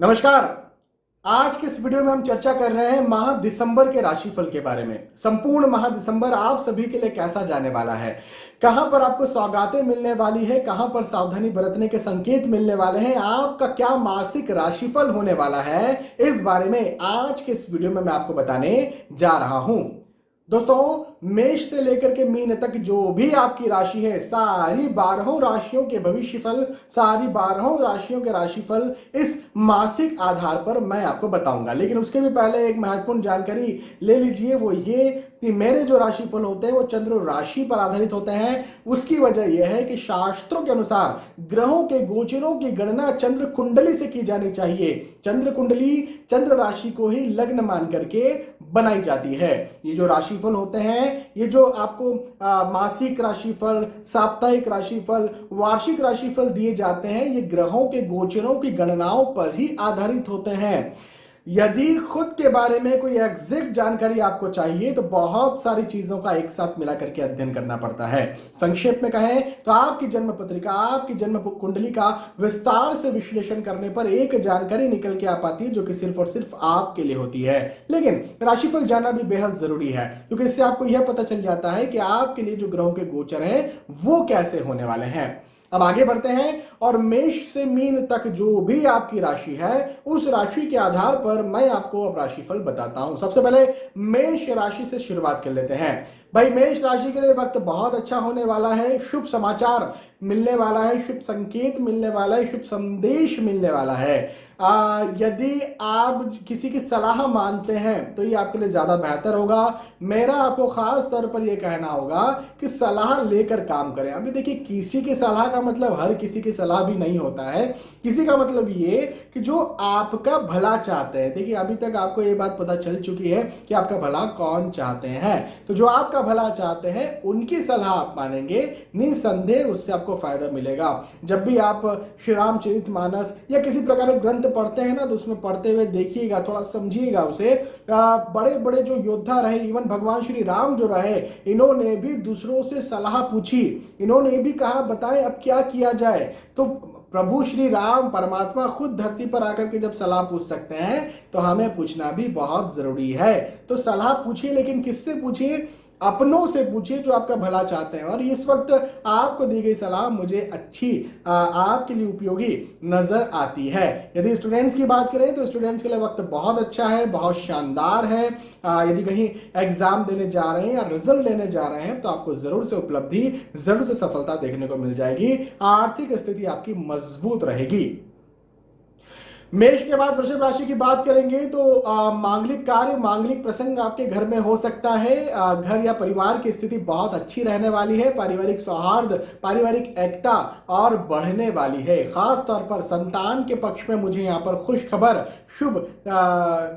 नमस्कार। आज के इस वीडियो में हम चर्चा कर रहे हैं माह दिसंबर के राशिफल के बारे में। संपूर्ण माह दिसंबर आप सभी के लिए कैसा जाने वाला है, कहां पर आपको सौगातें मिलने वाली है, कहां पर सावधानी बरतने के संकेत मिलने वाले हैं, आपका क्या मासिक राशिफल होने वाला है, इस बारे में आज के इस वीडियो में मैं आपको बताने जा रहा हूं। दोस्तों, मेष से लेकर के मीन तक जो भी आपकी राशि है, सारी 12 राशियों के भविष्यफल, सारी 12 राशियों के राशिफल इस मासिक आधार पर मैं आपको बताऊंगा। लेकिन उसके भी पहले एक महत्वपूर्ण जानकारी ले लीजिए, वो ये कि मेरे जो राशिफल होते हैं वो चंद्र राशि पर आधारित होते हैं। उसकी वजह यह है कि शास्त्रों के अनुसार ग्रहों के गोचरों की गणना चंद्र कुंडली से की जानी चाहिए। चंद्र कुंडली चंद्र राशि को ही लग्न मान करके बनाई जाती है। ये जो राशिफल होते हैं, ये जो आपको मासिक राशिफल, साप्ताहिक राशिफल, वार्षिक राशिफल दिए जाते हैं, ये ग्रहों के गोचरों की गणनाओं पर ही आधारित होते हैं। यदि खुद के बारे में कोई एग्जैक्ट जानकारी आपको चाहिए तो बहुत सारी चीजों का एक साथ मिला करके अध्ययन करना पड़ता है। संक्षेप में कहें तो आपकी जन्म पत्रिका, आपकी जन्म कुंडली का विस्तार से विश्लेषण करने पर एक जानकारी निकल के आ पाती है जो कि सिर्फ और सिर्फ आपके लिए होती है। लेकिन राशिफल जानना भी बेहद जरूरी है, क्योंकि इससे आपको यह पता चल जाता है कि आपके लिए जो ग्रहों के गोचर हैं वो कैसे होने वाले हैं। अब आगे बढ़ते हैं और मेष से मीन तक जो भी आपकी राशि है, उस राशि के आधार पर मैं आपको अब राशिफल बताता हूं। सबसे पहले मेष राशि से शुरुआत कर लेते हैं। भाई, मेष राशि के लिए वक्त बहुत अच्छा होने वाला है। शुभ समाचार मिलने वाला है, शुभ संकेत मिलने वाला है, शुभ संदेश मिलने वाला है। यदि आप किसी की सलाह मानते हैं तो ये आपके लिए ज्यादा बेहतर होगा। मेरा आपको खास तौर पर यह कहना होगा कि सलाह लेकर काम करें। अभी देखिए, किसी की सलाह का मतलब हर किसी की सलाह भी नहीं होता है। किसी का मतलब ये कि जो आपका भला चाहते हैं। देखिए, अभी तक आपको ये बात पता चल चुकी है कि आपका भला कौन चाहते हैं। तो जो आपका भला चाहते हैं उनकी सलाह आप मानेंगे, निसंदेह उससे आपको फायदा मिलेगा। जब भी आप श्री रामचरितमानस या किसी प्रकार का ग्रंथ पढ़ते हैं ना, तो उसमें पढ़ते हुए देखिएगा, थोड़ा समझिएगा उसे। बड़े बड़े जो योद्धा रहे, इवन भगवान श्री राम जो रहे, इन्होंने भी दूसरों से सलाह पूछी। इन्होंने भी कहा, बताएं अब क्या किया जाए। तो प्रभु श्री राम परमात्मा खुद धरती पर आकर के जब सलाह पूछ सकते हैं तो हमें पूछना भी बहुत जरूरी है। तो सलाह पूछिए, लेकिन किससे पूछिए? अपनों से पूछिए जो आपका भला चाहते हैं। और इस वक्त आपको दी गई सलाह मुझे अच्छी, आपके लिए उपयोगी नजर आती है। यदि स्टूडेंट्स की बात करें तो स्टूडेंट्स के लिए वक्त बहुत अच्छा है, बहुत शानदार है। यदि कहीं एग्जाम देने जा रहे हैं या रिजल्ट लेने जा रहे हैं तो आपको जरूर से उपलब्धि, जरूर से सफलता देखने को मिल जाएगी। आर्थिक स्थिति आपकी मजबूत रहेगी। मेष के बाद वृषभ राशि की बात करेंगे तो मांगलिक कार्य, मांगलिक प्रसंग आपके घर में हो सकता है। घर या परिवार की स्थिति बहुत अच्छी रहने वाली है। पारिवारिक सौहार्द, पारिवारिक एकता और बढ़ने वाली है। खास तौर पर संतान के पक्ष में मुझे यहाँ पर खुश खबर, शुभ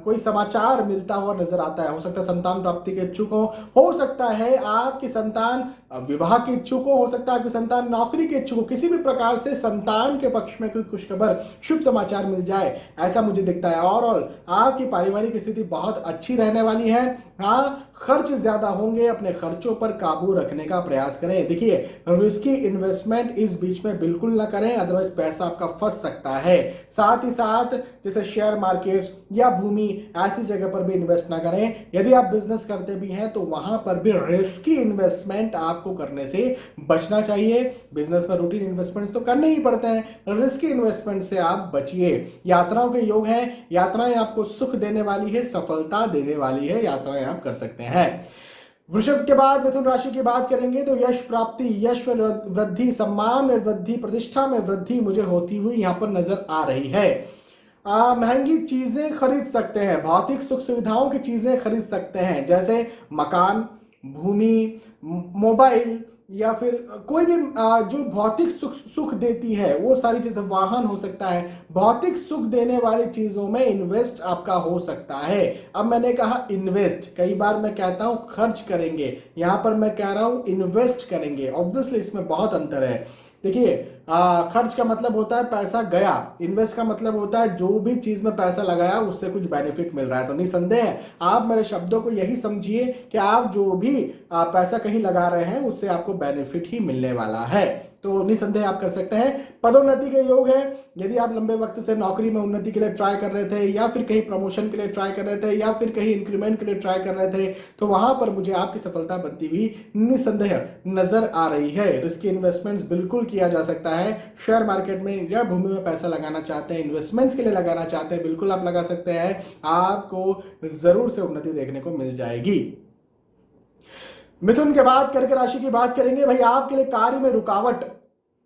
कोई समाचार मिलता हुआ नजर आता है। हो सकता है संतान प्राप्ति के इच्छुक हो सकता है आपकी संतान विवाह के इच्छुक हो सकता है आपकी संतान नौकरी के इच्छुक हो। किसी भी प्रकार से संतान के पक्ष में कोई खुशखबर, शुभ समाचार मिल जाए, ऐसा मुझे दिखता है। ओवरऑल आपकी पारिवारिक स्थिति बहुत अच्छी रहने वाली है। हाँ, खर्च ज्यादा होंगे, अपने खर्चों पर काबू रखने का प्रयास करें। देखिए, रिस्की इन्वेस्टमेंट इस बीच में बिल्कुल ना करें, अदरवाइज पैसा आपका फंस सकता है। साथ ही साथ जैसे शेयर मार्केट्स या भूमि, ऐसी जगह पर भी इन्वेस्ट ना करें। यदि आप बिजनेस करते भी हैं तो वहां पर भी रिस्की इन्वेस्टमेंट आपको करने से बचना चाहिए। बिजनेस में रूटीन इन्वेस्टमेंट्स तो करने ही पड़ते हैं, रिस्की इन्वेस्टमेंट से आप बचिए। यात्राओं के योग हैं, यात्राएं आपको सुख देने वाली है, सफलता देने वाली है, यात्राएं आप कर सकते हैं। वृषभ के बाद मिथुन राशि की बात करेंगे तो यश प्राप्ति, यश में वृद्धि, सम्मान में वृद्धि, प्रतिष्ठा में वृद्धि मुझे होती हुई यहां पर नजर आ रही है। महंगी चीजें खरीद सकते हैं, भौतिक सुख सुविधाओं की चीजें खरीद सकते हैं, जैसे मकान, भूमि, मोबाइल या फिर कोई भी जो भौतिक सुख देती है वो सारी चीजें, वाहन हो सकता है। भौतिक सुख देने वाली चीजों में इन्वेस्ट आपका हो सकता है। अब मैंने कहा इन्वेस्ट, कई बार मैं कहता हूं खर्च करेंगे, यहां पर मैं कह रहा हूं इन्वेस्ट करेंगे। ऑब्वियसली इसमें बहुत अंतर है। देखिए, खर्च का मतलब होता है पैसा गया, इन्वेस्ट का मतलब होता है जो भी चीज में पैसा लगाया उससे कुछ बेनिफिट मिल रहा है। तो निसंदेह आप मेरे शब्दों को यही समझिए कि आप जो भी पैसा कहीं लगा रहे हैं उससे आपको बेनिफिट ही मिलने वाला है। तो निसंदेह आप कर सकते हैं। पदोन्नति के योग है, यदि आप लंबे वक्त से नौकरी में उन्नति के लिए ट्राई कर रहे थे, या फिर कहीं प्रमोशन के लिए ट्राई कर रहे थे, या फिर कहीं इंक्रीमेंट के लिए ट्राई कर रहे थे, तो वहां पर मुझे आपकी सफलता बनती हुई निसंदेह नजर आ रही है। रिस्की इन्वेस्टमेंट्स बिल्कुल किया जा सकता है। शेयर मार्केट में या भूमि में पैसा लगाना चाहते हैं, इन्वेस्टमेंट्स के लिए लगाना चाहते हैं, बिल्कुल आप लगा सकते हैं। आपको जरूर से उन्नति देखने को मिल जाएगी। मिथुन के बाद कर्क राशि की बात करेंगे। भाई आपके लिए कार्य में रुकावट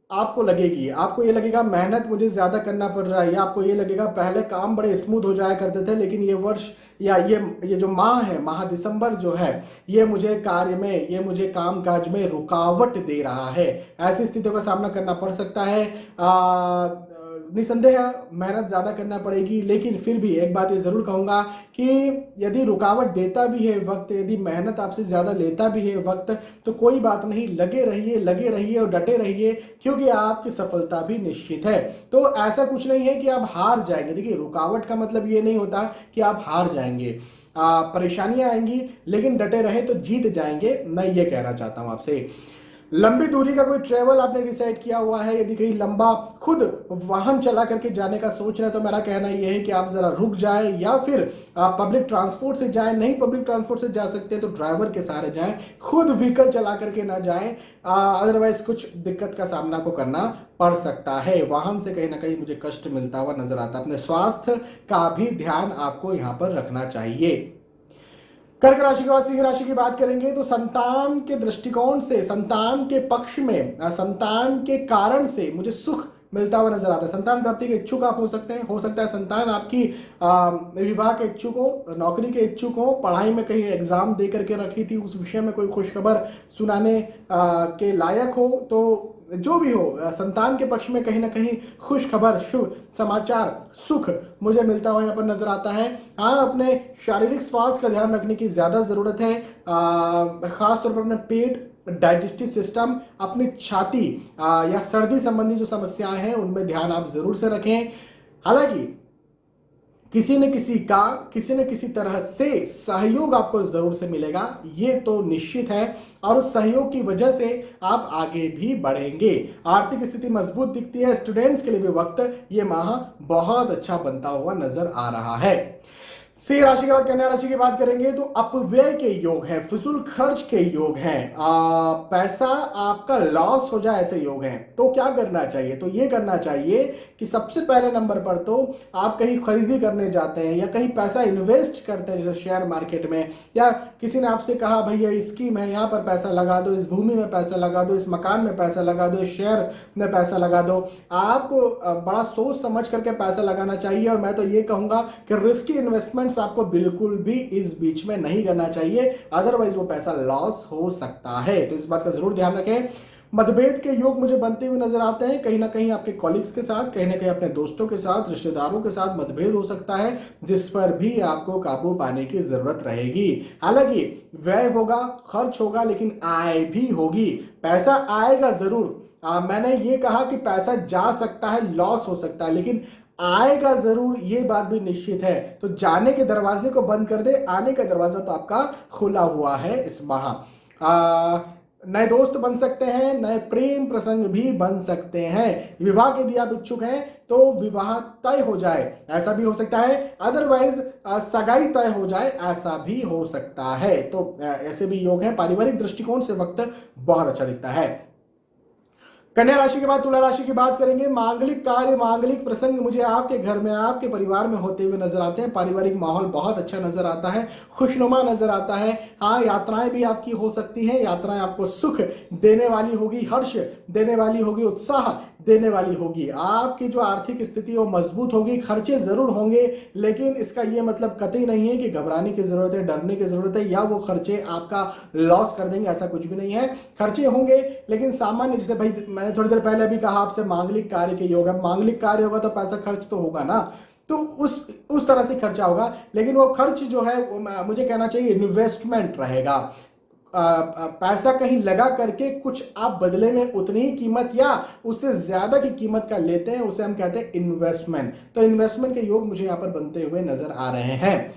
आपको लगेगी। आपको ये लगेगा मेहनत मुझे ज्यादा करना पड़ रहा है, या आपको ये लगेगा पहले काम बड़े स्मूथ हो जाया करते थे, लेकिन ये वर्ष या ये जो माह है, माह दिसंबर जो है, ये मुझे कार्य में, ये मुझे कामकाज में रुकावट दे रहा है। ऐसी स्थितियों का सामना करना पड़ सकता है। निसंदेह मेहनत ज्यादा करना पड़ेगी, लेकिन फिर भी एक बात ये जरूर कहूंगा कि यदि रुकावट देता भी है वक्त, यदि मेहनत आपसे ज्यादा लेता भी है वक्त, तो कोई बात नहीं, लगे रहिए और डटे रहिए, क्योंकि आपकी सफलता भी निश्चित है। तो ऐसा कुछ नहीं है कि आप हार जाएंगे। देखिए, रुकावट का मतलब ये नहीं होता कि आप हार जाएंगे। परेशानियां आएंगी, लेकिन डटे रहे तो जीत जाएंगे, मैं ये कहना चाहता हूं आपसे। लंबी दूरी का कोई ट्रेवल आपने डिसाइड किया हुआ है, यदि कहीं लंबा खुद वाहन चला करके जाने का सोच रहे हैं, तो मेरा कहना यह है कि आप जरा रुक जाएं, या फिर पब्लिक ट्रांसपोर्ट से जाएं। नहीं पब्लिक ट्रांसपोर्ट से जा सकते तो ड्राइवर के सहारे जाएं, खुद व्हीकल चला करके ना जाएं, अदरवाइज कुछ दिक्कत का सामना को करना पड़ सकता है। वाहन से कहीं ना कहीं मुझे कष्ट मिलता हुआ नजर आता है। अपने स्वास्थ्य का भी ध्यान आपको यहां पर रखना चाहिए। कर्क राशि के बाद सिंह राशि की बात करेंगे, तो संतान के दृष्टिकोण से, संतान के पक्ष में, संतान के कारण से मुझे सुख मिलता हुआ नजर आता है। संतान प्राप्ति के इच्छुक आप हो सकते हैं, हो सकता है संतान आपकी विवाह के इच्छुक हो, नौकरी के इच्छुक हो, पढ़ाई में कहीं एग्जाम दे करके रखी थी, उस विषय में कोई खुशखबर सुनाने के लायक हो। तो जो भी हो, संतान के पक्ष में कहीं ना कहीं खुश खबर, शुभ समाचार, सुख मुझे मिलता हुआ यहाँ पर नजर आता है। हाँ, अपने शारीरिक स्वास्थ्य का ध्यान रखने की ज्यादा जरूरत है, खासतौर पर अपने पेट, डाइजेस्टिव सिस्टम, अपनी छाती या सर्दी संबंधी जो समस्याएं हैं उनमें ध्यान आप जरूर से रखें। हालांकि किसी न किसी तरह से सहयोग आपको जरूर से मिलेगा, ये तो निश्चित है, और उस सहयोग की वजह से आप आगे भी बढ़ेंगे। आर्थिक स्थिति मजबूत दिखती है। स्टूडेंट्स के लिए भी वक्त ये माह बहुत अच्छा बनता हुआ नजर आ रहा है। सिंह राशि के बाद कन्या राशि की बात करेंगे, तो अपव्यय के योग है, फिजूल खर्च के योग हैं, पैसा आपका लॉस हो जाए ऐसे योग हैं। तो क्या करना चाहिए? तो ये करना चाहिए कि सबसे पहले नंबर पर तो आप कहीं खरीदी करने जाते हैं या कहीं पैसा इन्वेस्ट करते हैं, जैसे शेयर मार्केट में, या किसी ने आपसे कहा भैया स्कीम है, यहाँ पर पैसा लगा दो, इस भूमि में पैसा लगा दो, इस मकान में पैसा लगा दो, इस शेयर में पैसा लगा दो। आपको बड़ा सोच समझ करके पैसा लगाना चाहिए। और मैं तो ये कहूंगा कि रिस्की इन्वेस्टमेंट्स आपको बिल्कुल भी इस बीच में नहीं करना चाहिए, अदरवाइज वो पैसा लॉस हो सकता है। तो इस बात का जरूर ध्यान रखें। मतभेद के योग मुझे बनते हुए नजर आते हैं, कहीं ना कहीं आपके कॉलिग्स के साथ, कहीं ना कहीं अपने दोस्तों के साथ, रिश्तेदारों के साथ मतभेद हो सकता है, जिस पर भी आपको काबू पाने की जरूरत रहेगी। हालांकि व्यय होगा, खर्च होगा, लेकिन आय भी होगी। पैसा आएगा जरूर। मैंने ये कहा कि पैसा जा सकता है, लॉस हो सकता है, लेकिन आएगा जरूर, ये बात भी निश्चित है। तो जाने के दरवाजे को बंद कर दे, आने का दरवाजा तो आपका खुला हुआ है इस माह। नए दोस्त बन सकते हैं, नए प्रेम प्रसंग भी बन सकते हैं। विवाह के लिए आप इच्छुक हैं तो विवाह तय हो जाए, ऐसा भी हो सकता है। अदरवाइज सगाई तय हो जाए, ऐसा भी हो सकता है। तो ऐसे भी योग हैं। पारिवारिक दृष्टिकोण से वक्त बहुत अच्छा दिखता है। कन्या राशि के बाद तुला राशि की बात करेंगे। मांगलिक कार्य, मांगलिक प्रसंग मुझे आपके घर में, आपके परिवार में होते हुए नजर आते हैं। पारिवारिक माहौल बहुत अच्छा नजर आता है, खुशनुमा नजर आता है। हाँ, यात्राएं भी आपकी हो सकती हैं। यात्राएं आपको सुख देने वाली होगी, हर्ष देने वाली होगी, उत्साह देने वाली होगी। आपकी जो आर्थिक स्थिति वो मजबूत होगी। खर्चे जरूर होंगे, लेकिन इसका ये मतलब कतई नहीं है कि घबराने की जरूरत है, डरने की जरूरत है, या वो खर्चे आपका लॉस कर देंगे, ऐसा कुछ भी नहीं है। खर्चे होंगे, लेकिन सामान्य, जैसे भाई मैंने थोड़ी देर पहले भी कहा आपसे, मांगलिक कार्य के योग है। मांगलिक कार्य होगा तो पैसा खर्च तो होगा ना, तो उस तरह से खर्चा होगा, लेकिन वो खर्च जो है वो मुझे कहना चाहिए इन्वेस्टमेंट रहेगा। पैसा कहीं लगा करके कुछ आप बदले में उतनी ही कीमत या उससे ज्यादा की कीमत का लेते हैं, उसे हम कहते हैं इन्वेस्टमेंट। तो इन्वेस्टमेंट के योग मुझे यहां पर बनते हुए नजर आ रहे हैं।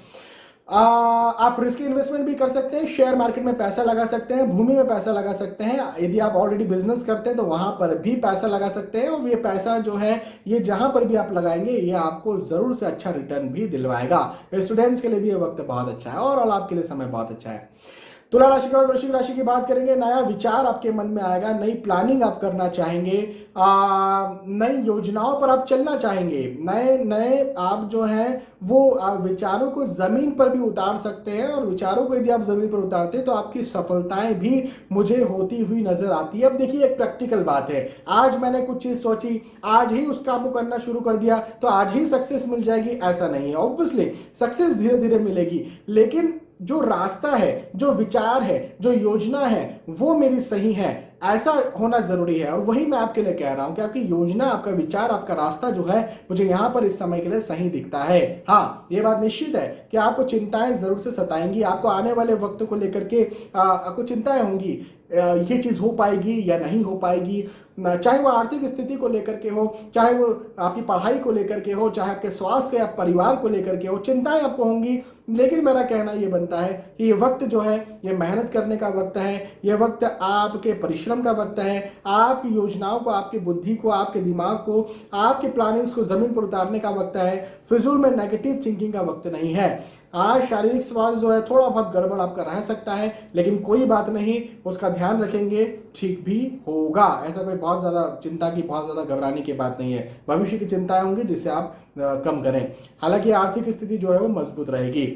आप रिस्क इन्वेस्टमेंट भी कर सकते हैं, शेयर मार्केट में पैसा लगा सकते हैं, भूमि में पैसा लगा सकते हैं, यदि आप ऑलरेडी बिजनेस करते हैं तो वहां पर भी पैसा लगा सकते हैं, और ये पैसा जो है ये जहां पर भी आप लगाएंगे ये आपको जरूर से अच्छा रिटर्न भी दिलवाएगा। स्टूडेंट्स के लिए भी ये वक्त बहुत अच्छा है और आपके लिए समय बहुत अच्छा है। तुला राशि का और वृश्चिक राशि की बात करेंगे, नया विचार आपके मन में आएगा, नई प्लानिंग आप करना चाहेंगे, नई योजनाओं पर आप चलना चाहेंगे, नए नए आप जो है वो विचारों को जमीन पर भी उतार सकते हैं, और विचारों को यदि आप जमीन पर उतारते हैं तो आपकी सफलताएं भी मुझे होती हुई नजर आती है। अब देखिए एक प्रैक्टिकल बात है, आज मैंने कुछ चीज सोची, आज ही उस काम को करना शुरू कर दिया तो आज ही सक्सेस मिल जाएगी, ऐसा नहीं है। ऑब्वियसली सक्सेस धीरे धीरे मिलेगी, लेकिन जो रास्ता है, जो विचार है, जो योजना है वो मेरी सही है, ऐसा होना जरूरी है। और वही मैं आपके लिए कह रहा हूं कि आपकी योजना, आपका विचार, आपका रास्ता जो है मुझे यहां पर इस समय के लिए सही दिखता है। हाँ, ये बात निश्चित है कि आपको चिंताएं जरूर से सताएंगी, आपको आने वाले वक्त को लेकर के आपको चिंताएं होंगी, ये चीज हो पाएगी या नहीं हो पाएगी, चाहे वो आर्थिक स्थिति को लेकर के हो, चाहे वो आपकी पढ़ाई को लेकर के हो, चाहे आपके स्वास्थ्य या परिवार को लेकर के हो, चिंताएं आपको होंगी। लेकिन मेरा कहना ये बनता है कि ये वक्त जो है ये मेहनत करने का वक्त है, ये वक्त आपके परिश्रम का वक्त है, आपकी योजनाओं को, आपकी बुद्धि को, आपके दिमाग को, आपके प्लानिंग्स को जमीन पर उतारने का वक्त है, फिजूल में नेगेटिव थिंकिंग का वक्त नहीं है। आज शारीरिक स्वास्थ्य जो है थोड़ा बहुत गड़बड़ आपका रह सकता है, लेकिन कोई बात नहीं, उसका ध्यान रखेंगे, ठीक भी होगा। ऐसा कोई बहुत ज्यादा चिंता की, बहुत ज्यादा घबराने की बात नहीं है। भविष्य की चिंताएं होंगी जिससे आप कम करें। हालांकि आर्थिक स्थिति जो है वो मजबूत रहेगी।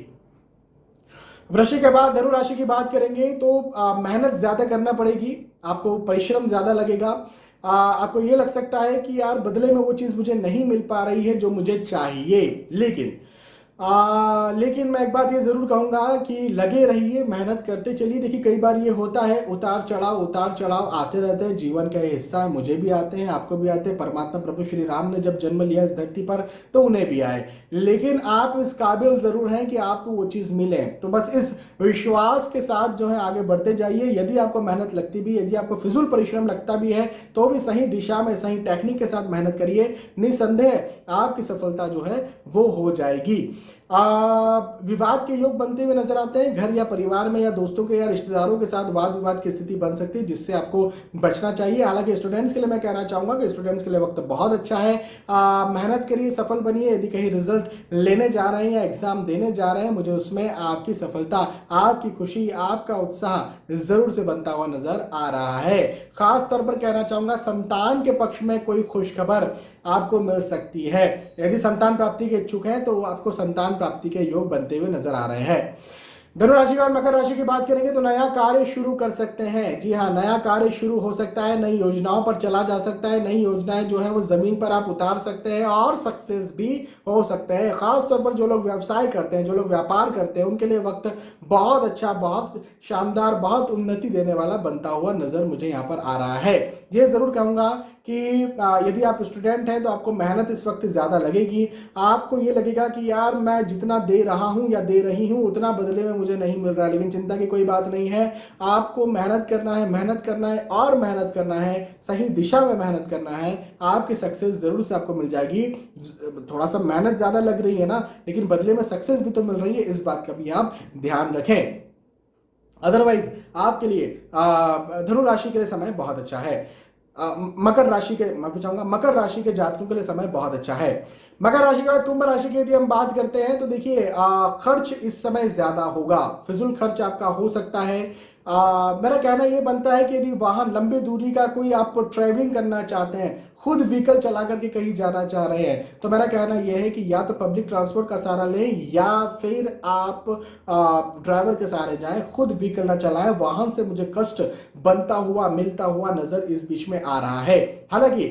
वृश्चिक के बाद धनु राशि की बात करेंगे तो मेहनत ज्यादा करना पड़ेगी, आपको परिश्रम ज्यादा लगेगा, आपको ये लग सकता है कि यार बदले में वो चीज मुझे नहीं मिल पा रही है जो मुझे चाहिए। लेकिन मैं एक बात ये जरूर कहूंगा कि लगे रहिए, मेहनत करते चलिए। देखिए कई बार ये होता है, उतार चढ़ाव आते रहते हैं, जीवन का हिस्सा है, मुझे भी आते हैं, आपको भी आते हैं। परमात्मा प्रभु श्री राम ने जब जन्म लिया इस धरती पर तो उन्हें भी आए, लेकिन आप इस काबिल जरूर हैं कि आपको वो चीज मिले। तो बस इस विश्वास के साथ जो है आगे बढ़ते जाइए। यदि आपको मेहनत लगती भी, यदि आपको फिजूल परिश्रम लगता भी है तो भी सही दिशा में, सही टेक्निक के साथ मेहनत करिए, निसंदेह आपकी सफलता जो है वो हो जाएगी। विवाद के योग बनते हुए नजर आते हैं, घर या परिवार में या दोस्तों के या रिश्तेदारों के साथ वाद विवाद की स्थिति बन सकती है, जिससे आपको बचना चाहिए। हालांकि स्टूडेंट्स के लिए मैं कहना चाहूंगा कि स्टूडेंट्स के लिए वक्त बहुत अच्छा है, मेहनत करिए, सफल बनिए। यदि कहीं रिजल्ट लेने जा रहे हैं या एग्जाम देने जा रहे हैं, मुझे उसमें आपकी सफलता, आपकी खुशी, आपका उत्साह जरूर से बनता हुआ नजर आ रहा है। खास तौर पर कहना चाहूंगा संतान के पक्ष में कोई खुशखबर आपको मिल सकती है। यदि संतान प्राप्ति के इच्छुक हैं तो आपको संतान प्राप्ति के योग बनते हुए नजर आ रहे हैं। धनु राशि और मकर राशि की बात करेंगे तो नया कार्य शुरू कर सकते हैं। जी हाँ, नया कार्य शुरू हो सकता है, नई योजनाओं पर चला जा सकता है, नई योजनाएं जो है वो जमीन पर आप उतार सकते हैं और सक्सेस भी हो सकते हैं। खास तौर पर जो लोग व्यवसाय करते हैं, जो लोग व्यापार करते हैं, उनके लिए वक्त बहुत अच्छा, बहुत शानदार, बहुत उन्नति देने वाला बनता हुआ नजर मुझे यहाँ पर आ रहा है। ये जरूर कहूंगा कि यदि आप स्टूडेंट हैं तो आपको मेहनत इस वक्त ज्यादा लगेगी। आपको ये लगेगा कि यार मैं जितना दे रहा हूं या दे रही हूं उतना बदले में मुझे नहीं मिल रहा है, लेकिन चिंता की कोई बात नहीं है। आपको मेहनत करना है, मेहनत करना है और मेहनत करना है, सही दिशा में मेहनत करना है, आपकी सक्सेस जरूर से आपको मिल जाएगी। थोड़ा सा मेहनत ज्यादा लग रही है ना, लेकिन बदले में सक्सेस भी तो मिल रही है, इस बात का भी आप ध्यान रखें। अदरवाइज आपके लिए धनु राशि के लिए समय बहुत अच्छा है। मकर राशि के, मैं पूछूंगा मकर राशि के जातकों के लिए समय बहुत अच्छा है। मकर राशि के बाद कुंभ राशि की यदि हम बात करते हैं तो देखिए खर्च इस समय ज्यादा होगा, फिजूल खर्च आपका हो सकता है। मेरा कहना यह बनता है कि यदि वाहन लंबी दूरी का कोई आप ट्रैवलिंग करना चाहते हैं, खुद व्हीकल चला करके कहीं जाना चाह रहे हैं, तो मेरा कहना यह है कि या तो पब्लिक ट्रांसपोर्ट का सहारा लें या फिर आप ड्राइवर के सहारे जाएं, खुद व्हीकल ना चलाएं। वाहन से मुझे कष्ट बनता हुआ, मिलता हुआ नजर इस बीच में आ रहा है। हालांकि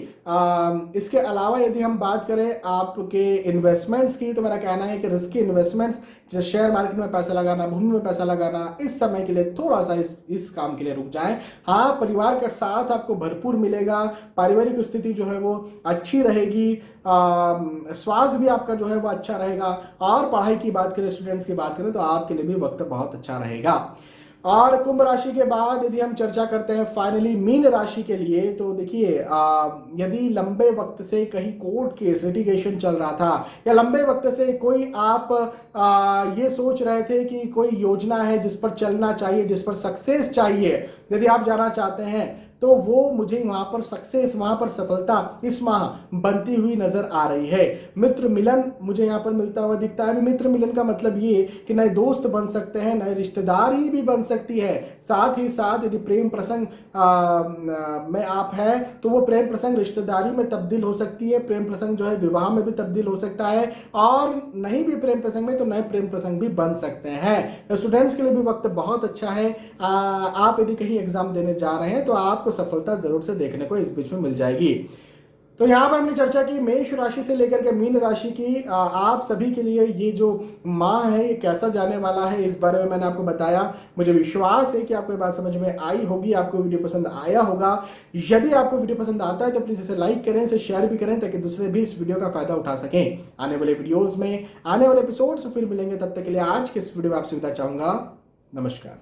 इसके अलावा यदि हम बात करें आपके इन्वेस्टमेंट्स की, तो मेरा कहना है कि रिस्की इन्वेस्टमेंट्स जैसे शेयर मार्केट में पैसा लगाना, भूमि में पैसा लगाना, इस समय के लिए थोड़ा सा इस काम के लिए रुक जाएं। हाँ, परिवार का साथ आपको भरपूर मिलेगा, पारिवारिक स्थिति जो है वो अच्छी रहेगी, स्वास्थ्य भी आपका जो है वो अच्छा रहेगा, और पढ़ाई की बात करें, स्टूडेंट्स की बात करें तो आपके लिए भी वक्त बहुत अच्छा रहेगा। और कुंभ राशि के बाद यदि हम चर्चा करते हैं फाइनली मीन राशि के लिए, तो देखिए यदि लंबे वक्त से कहीं कोर्ट केस लिटिगेशन चल रहा था या लंबे वक्त से कोई आप ये सोच रहे थे कि कोई योजना है जिस पर चलना चाहिए, जिस पर सक्सेस चाहिए, यदि आप जाना चाहते हैं तो वो मुझे वहां पर सक्सेस, वहां पर सफलता इस माह बनती हुई नजर आ रही है। मित्र मिलन मुझे यहाँ पर मिलता हुआ दिखता है। मित्र मिलन का मतलब ये कि नए दोस्त बन सकते हैं, नए रिश्तेदारी भी बन सकती है। साथ ही साथ यदि प्रेम प्रसंग में आप है तो वो प्रेम प्रसंग रिश्तेदारी में तब्दील हो सकती है, प्रेम प्रसंग जो है विवाह में भी तब्दील हो सकता है, और नहीं भी प्रेम प्रसंग में तो नए प्रेम प्रसंग भी बन सकते हैं। स्टूडेंट्स के लिए भी वक्त बहुत अच्छा है। आप यदि कहीं एग्जाम देने जा रहे हैं तो आपको सफलता जरूर से देखने को इस बीच में मिल जाएगी। तो यहां पर हमने चर्चा की मेष राशि से लेकर के मीन राशि की। आप सभी के लिए ये जो माह है ये कैसा जाने वाला है इस बारे में मैंने आपको बताया। मुझे विश्वास है कि आपको ये बात समझ में आई होगी, आपको वीडियो पसंद आया होगा। यदि आपको वीडियो पसंद आता है तो प्लीज इसे लाइक करें, इसे शेयर भी करें ताकि दूसरे भी इस वीडियो का फायदा उठा सकें। आने वाले वीडियोज में, आने वाले एपिसोड्स फिर मिलेंगे। तब तक के लिए आज के इस वीडियो में आपसे विदा चाहूंगा। नमस्कार।